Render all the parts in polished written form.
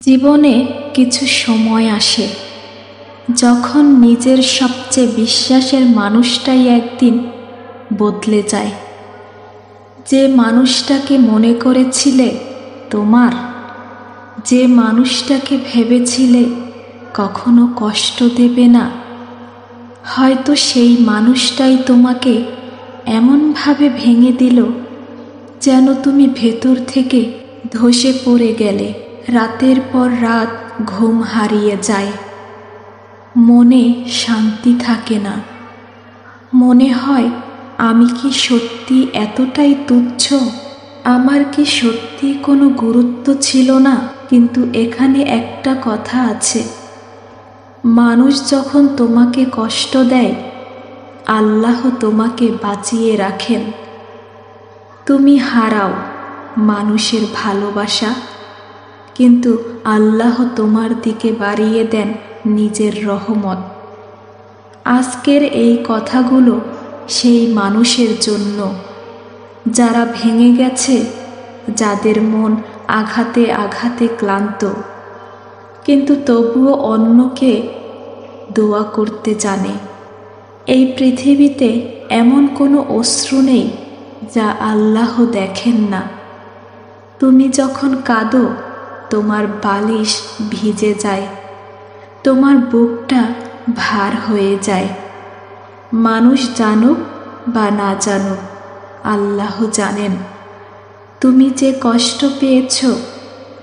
জীবনে কিছু সময় আসে যখন নিজের সবচেয়ে বিশ্বাসের মানুষটাই একদিন বদলে যায়। যে মানুষটাকে মনে করেছিলে তোমার, যে মানুষটাকে ভেবেছিলে কখনো কষ্ট দেবে না, হয়তো সেই মানুষটাই তোমাকে এমনভাবে ভেঙে দিল যেন তুমি ভেতর থেকে ধসে পড়ে গেলে। রাতের পর রাত ঘুম হারিয়ে যায়, মনে শান্তি থাকে না। মনে হয় আমি কি সত্যি এতটাই তুচ্ছ? আমার কি সত্যি কোনো গুরুত্ব ছিল না? কিন্তু এখানে একটা কথা আছে, মানুষ যখন তোমাকে কষ্ট দেয়, আল্লাহ তোমাকে বাঁচিয়ে রাখেন। তুমি হারাও মানুষের ভালোবাসা, কিন্তু আল্লাহ তোমার দিকে বাড়িয়ে দেন নিজের রহমত। আজকের এই কথাগুলো সেই মানুষের জন্য যারা ভেঙে গেছে, যাদের মন আঘাতে আঘাতে ক্লান্ত, কিন্তু তবুও অন্যকে দোয়া করতে জানে। এই পৃথিবীতে এমন কোনো অশ্রু নেই যা আল্লাহ দেখেন না। তুমি যখন কাঁদো, তোমার বালিশ ভিজে যায়, তোমার বুকটা ভার হয়ে যায়। মানুষ জানুক বা না জানুক, আল্লাহ জানেন। তুমি যে কষ্ট পেয়েছ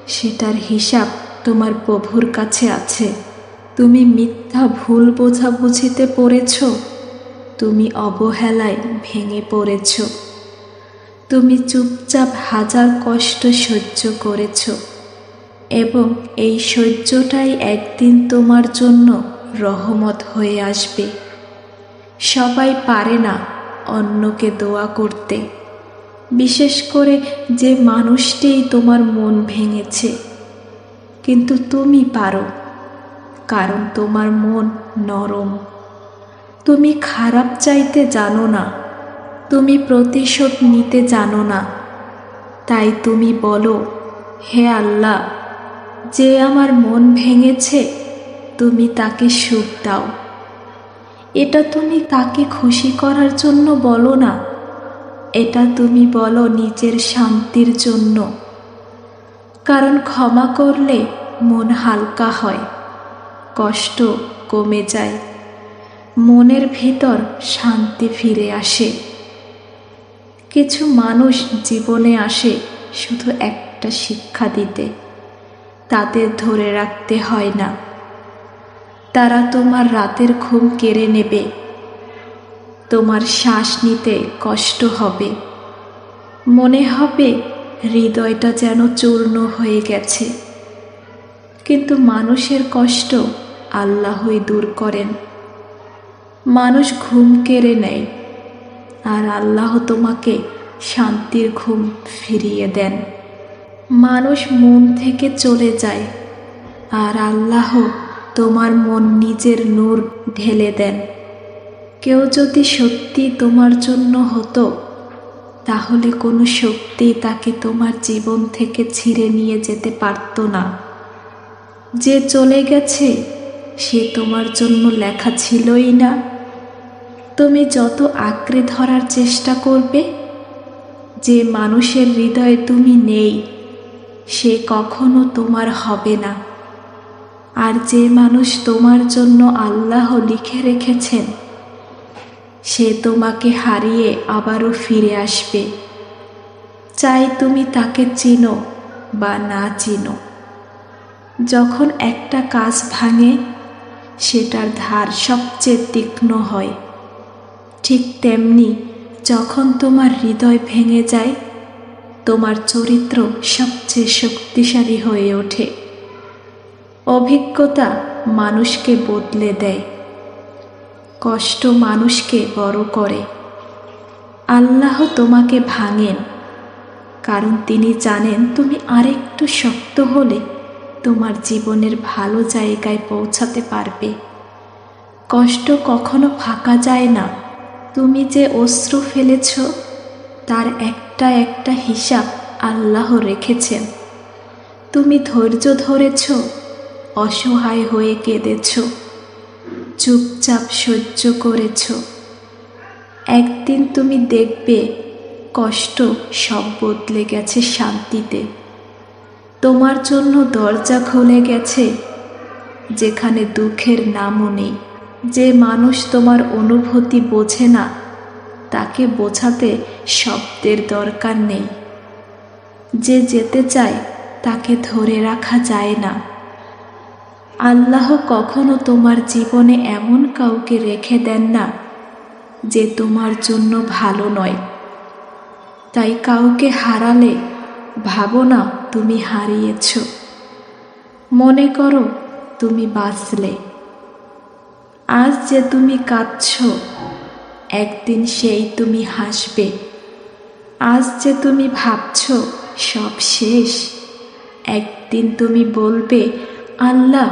সেটার হিসাব তোমার প্রভুর কাছে আছে। তুমি মিথ্যা ভুল বোঝাবুঝিতে পড়েছ, তুমি অবহেলায় ভেঙে পড়েছ, তুমি চুপচাপ হাজার কষ্ট সহ্য করেছ, এবং এই সহ্যটাই একদিন তোমার জন্য রহমত হয়ে আসবে। সবাই পারে না অন্যকে দোয়া করতে, বিশেষ করে যে মানুষটিই তোমার মন ভেঙেছে। কিন্তু তুমি পারো, কারণ তোমার মন নরম। তুমি খারাপ চাইতে জানো না, তুমি প্রতিশোধ নিতে জানো না। তাই তুমি বলো, হে আল্লাহ, যে আমার মন ভেঙেছে, তুমি তাকে সুখ দাও। এটা তুমি তাকে খুশি করার জন্য বলো না, এটা তুমি বলো নিজের শান্তির জন্য। কারণ ক্ষমা করলে মন হালকা হয়, কষ্ট কমে যায়, মনের ভিতর শান্তি ফিরে আসে। কিছু মানুষ জীবনে আসে শুধু একটা শিক্ষা দিতে, তাদের ধরে রাখতে হয় না। তারা তোমার রাতের ঘুম কেড়ে নেবে, তোমার শ্বাস নিতে কষ্ট হবে, মনে হবে হৃদয়টা যেন চূর্ণ হয়ে গেছে। কিন্তু মানুষের কষ্ট আল্লাহই দূর করেন। মানুষ ঘুম কেড়ে নেয়, আর আল্লাহ তোমাকে শান্তির ঘুম ফিরিয়ে দেন। মানুষ মন থেকে চলে যায়, আর আল্লাহ তোমার মন নিজের নূর ঢেলে দেন। কেউ যদি সত্যি তোমার জন্য হতো, তাহলে কোনো শক্তি তাকে তোমার জীবন থেকে ছিঁড়ে নিয়ে যেতে পারত না। যে চলে গেছে সে তোমার জন্য লেখা ছিলই না। তুমি যত আঁকড়ে ধরার চেষ্টা করবে, যে মানুষের হৃদয়ে তুমি নেই, সে কখনো তোমার হবে না। আর যে মানুষ তোমার জন্য আল্লাহ লিখে রেখেছেন, সে তোমাকে হারিয়ে আবারও ফিরে আসবে, চাই তুমি তাকে চিনো বা না চিনো। যখন একটা কাঁচ ভাঙে, সেটার ধার সবচেয়ে তীক্ষ্ণ হয়। ঠিক তেমনি যখন তোমার হৃদয় ভেঙে যায়, তোমার চরিত্র সবচেয়ে শক্তিশালী হয়ে ওঠে। অভিজ্ঞতা মানুষকে বদলে দেয়, কষ্ট মানুষকে বড় করে। আল্লাহ তোমাকে ভাঙেন, কারণ তিনি জানেন তুমি আরেকটু শক্ত হলে তোমার জীবনের ভালো জায়গায় পৌঁছাতে পারবে। কষ্ট কখনো ফাঁকা যায় না। তুমি যে অশ্রু ফেলেছ, তার একটা একটা হিসাব আল্লাহ রেখেছেন। তুমি ধৈর্য ধরেছ, অসহায় হয়ে কেঁদেছ, চুপচাপ সহ্য করেছ। একদিন তুমি দেখবে কষ্ট সব বদলে গেছে শান্তিতে। তোমার জন্য দরজা খুলে গেছে যেখানে দুঃখের নামও নেই। যে মানুষ তোমার অনুভূতি বোঝে না, তাকে বোঝাতে শব্দের দরকার নেই। যে যেতে চায় তাকে ধরে রাখা যায় না। আল্লাহ কখনো তোমার জীবনে এমন কাউকে রেখে দেন না যে তোমার জন্য ভালো নয়। তাই কাউকে হারালে ভাবো না তুমি হারিয়েছ, মনে করো তুমি বাঁচলে। আজ যে তুমি কাঁদছ, একদিন সেই তুমি হাসবে। আজ যে তুমি ভাবছ সব শেষ, একদিন তুমি বলবে আল্লাহ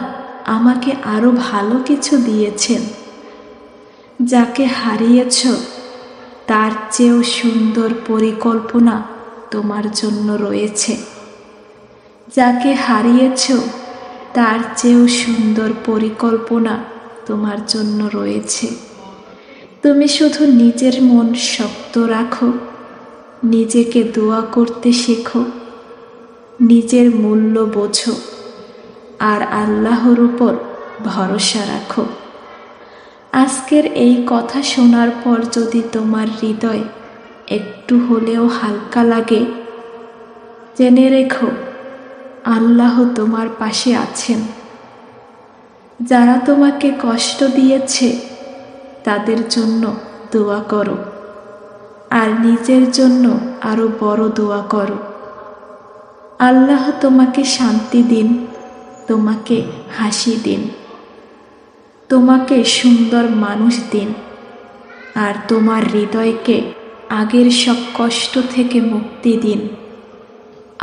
আমাকে আরো ভালো কিছু দিয়েছেন। যাকে হারিয়েছ তার চেয়েও সুন্দর পরিকল্পনা তোমার জন্য রয়েছে। যাকে হারিয়েছ তার চেয়েও সুন্দর পরিকল্পনা তোমার জন্য রয়েছে। তুমি শুধু নিজের মন শক্ত রাখো, নিজেকে দোয়া করতে শেখো, নিজের মূল্য বোঝো, আর আল্লাহর উপর ভরসা রাখো। আজকের এই কথা শোনার পর যদি তোমার হৃদয় একটু হলেও হালকা লাগে, জেনে রেখো আল্লাহ তোমার পাশে আছেন। যারা তোমাকে কষ্ট দিয়েছে তাদের জন্য দোয়া করো, আর নিজের জন্য আরো বড় দোয়া করো। আল্লাহ তোমাকে শান্তি দিন, তোমাকে হাসি দিন, তোমাকে সুন্দর মানুষ দিন, আর তোমার হৃদয়কে আগের সব কষ্ট থেকে মুক্তি দিন।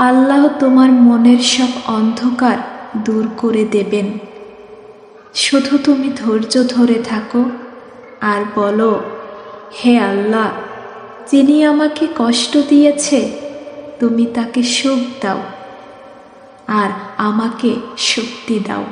আল্লাহ তোমার মনের সব অন্ধকার দূর করে দেবেন। শুধু তুমি ধৈর্য ধরে থাকো আর বলো, হে আল্লাহ, যিনি আমাকে কষ্ট দিয়েছে তুমি তাকে সুখ দাও আর আমাকে শক্তি দাও।